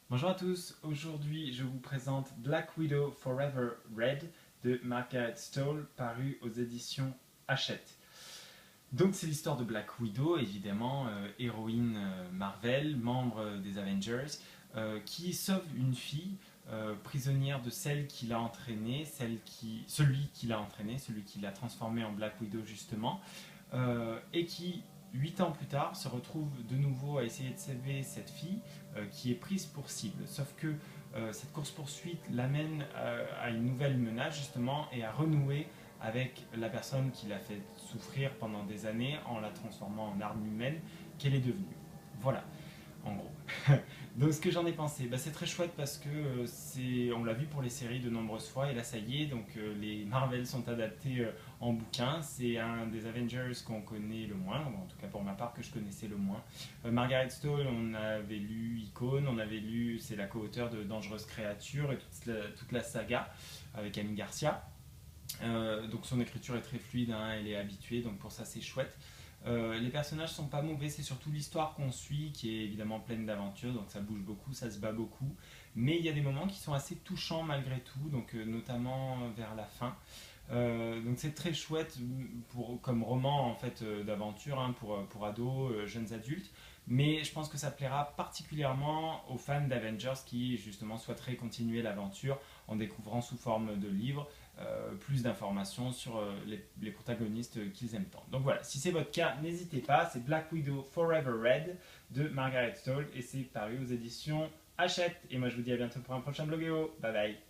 Bonjour à tous, aujourd'hui je vous présente Black Widow Forever Red de Margaret Stohl, paru aux éditions Hachette. Donc c'est l'histoire de Black Widow, évidemment, héroïne Marvel, membre des Avengers, qui sauve une fille prisonnière de celle qui l'a entraînée, celui qui l'a entraînée, celui qui l'a transformée en Black Widow justement, et qui 8 ans plus tard, se retrouve de nouveau à essayer de sauver cette fille qui est prise pour cible. Sauf que cette course-poursuite l'amène à une nouvelle menace, justement, et à renouer avec la personne qui l'a fait souffrir pendant des années en la transformant en arme humaine qu'elle est devenue. Voilà, en gros. Donc ce que j'en ai pensé, bah, c'est très chouette parce que on l'a vu pour les séries de nombreuses fois et là ça y est, donc les Marvel sont adaptés en bouquin. C'est un des Avengers qu'on connaît le moins, ou en tout cas pour ma part que je connaissais le moins. Margaret Stoll, on avait lu Icône, on avait lu, c'est la co-auteure de Dangereuses créatures et toute la saga avec Annie Garcia. Donc son écriture est très fluide, hein, elle est habituée, donc pour ça c'est chouette. Les personnages sont pas mauvais, c'est surtout l'histoire qu'on suit qui est évidemment pleine d'aventures, donc ça bouge beaucoup, ça se bat beaucoup. Mais il y a des moments qui sont assez touchants malgré tout, donc notamment vers la fin. Donc c'est très chouette comme roman en fait d'aventure hein, pour ados, jeunes adultes. Mais je pense que ça plaira particulièrement aux fans d'Avengers qui justement souhaiteraient continuer l'aventure en découvrant sous forme de livre plus d'informations sur les protagonistes qu'ils aiment tant. Donc voilà, si c'est votre cas, n'hésitez pas, c'est Black Widow Forever Red de Margaret Stohl et c'est paru aux éditions Hachette. Et moi je vous dis à bientôt pour un prochain blogueo. Bye bye.